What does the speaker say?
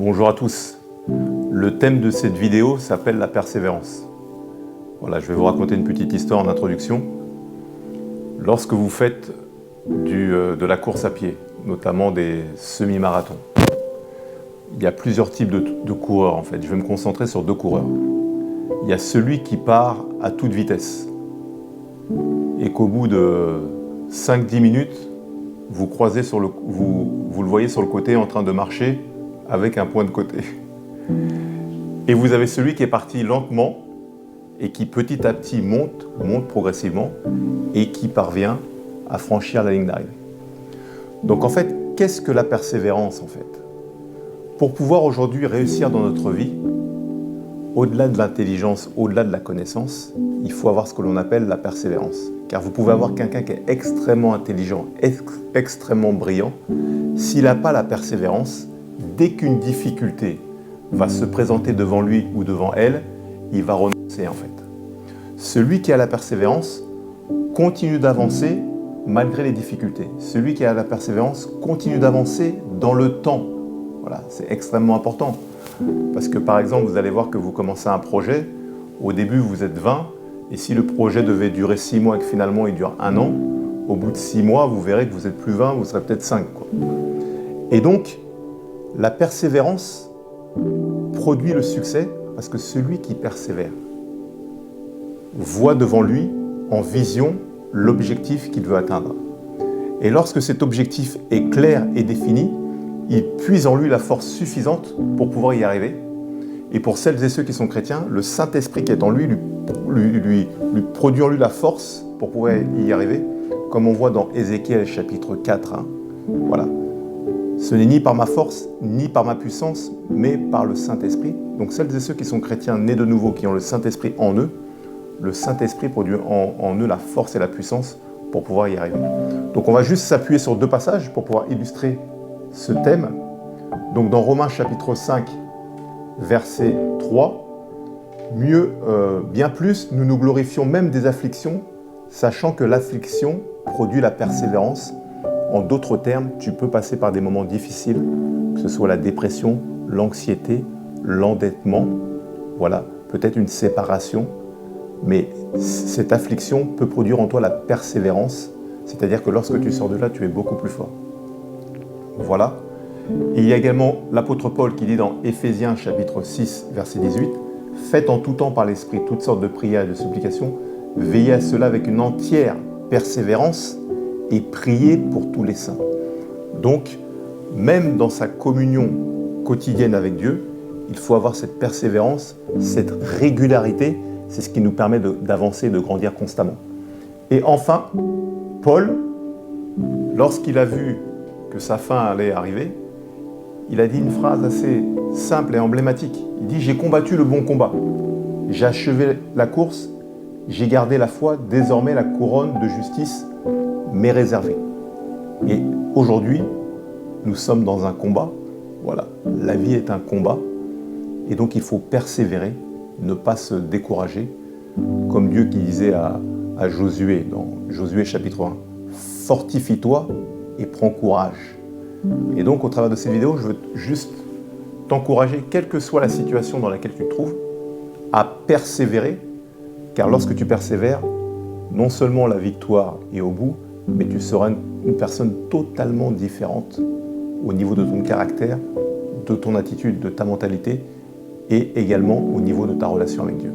Bonjour à tous. Le thème de cette vidéo s'appelle la persévérance. Voilà, je vais vous raconter une petite histoire en introduction. Lorsque vous faites de la course à pied, notamment des semi-marathons, il y a plusieurs types de coureurs en fait. Je vais me concentrer sur deux coureurs. Il y a celui qui part à toute vitesse et qu'au bout de 5-10 minutes, vous le voyez sur le côté en train de marcher avec un point de côté. Et vous avez celui qui est parti lentement et qui petit à petit monte progressivement et qui parvient à franchir la ligne d'arrivée. Donc en fait, qu'est-ce que la persévérance en fait? Pour pouvoir aujourd'hui réussir dans notre vie, au-delà de l'intelligence, au-delà de la connaissance, il faut avoir ce que l'on appelle la persévérance. Car vous pouvez avoir quelqu'un qui est extrêmement intelligent, extrêmement brillant. S'il n'a pas la persévérance, dès qu'une difficulté va se présenter devant lui ou devant elle, il va renoncer en fait. Celui qui a la persévérance continue d'avancer malgré les difficultés. Celui qui a la persévérance continue d'avancer dans le temps. Voilà, c'est extrêmement important. Parce que par exemple, vous allez voir que vous commencez un projet, au début vous êtes 20, et si le projet devait durer 6 mois et que finalement il dure 1 an, au bout de 6 mois, vous verrez que vous n'êtes plus 20, vous serez peut-être 5. Et donc, la persévérance produit le succès parce que celui qui persévère voit devant lui, en vision, l'objectif qu'il veut atteindre. Et lorsque cet objectif est clair et défini, il puise en lui la force suffisante pour pouvoir y arriver. Et pour celles et ceux qui sont chrétiens, le Saint-Esprit qui est en lui produit en lui la force pour pouvoir y arriver, comme on voit dans Ézéchiel chapitre 4. Voilà. Ce n'est ni par ma force, ni par ma puissance, mais par le Saint-Esprit. Donc celles et ceux qui sont chrétiens nés de nouveau, qui ont le Saint-Esprit en eux, le Saint-Esprit produit en eux la force et la puissance pour pouvoir y arriver. Donc on va juste s'appuyer sur 2 passages pour pouvoir illustrer ce thème. Donc dans Romains chapitre 5, verset 3, bien plus, nous nous glorifions même des afflictions, sachant que l'affliction produit la persévérance. En d'autres termes, tu peux passer par des moments difficiles, que ce soit la dépression, l'anxiété, l'endettement, voilà, peut-être une séparation, mais cette affliction peut produire en toi la persévérance, c'est-à-dire que lorsque tu sors de là, tu es beaucoup plus fort. Voilà. Et il y a également l'apôtre Paul qui dit dans Éphésiens chapitre 6, verset 18, « Faites en tout temps par l'Esprit toutes sortes de prières et de supplications, veillez à cela avec une entière persévérance et priez pour tous les saints. » Donc, même dans sa communion quotidienne avec Dieu, il faut avoir cette persévérance, cette régularité, c'est ce qui nous permet d'avancer, de grandir constamment. Et enfin, Paul, lorsqu'il a vu que sa fin allait arriver, il a dit une phrase assez simple et emblématique. Il dit « J'ai combattu le bon combat, j'ai achevé la course, j'ai gardé la foi, désormais la couronne de justice m'est réservée. » Et aujourd'hui, nous sommes dans un combat. Voilà, la vie est un combat. Et donc il faut persévérer, ne pas se décourager, comme Dieu qui disait à Josué, dans Josué chapitre 1, « Fortifie-toi et prends courage. » Et donc, au travers de cette vidéo, je veux juste t'encourager, quelle que soit la situation dans laquelle tu te trouves, à persévérer, car lorsque tu persévères, non seulement la victoire est au bout, mais tu seras une personne totalement différente au niveau de ton caractère, de ton attitude, de ta mentalité, et également au niveau de ta relation avec Dieu.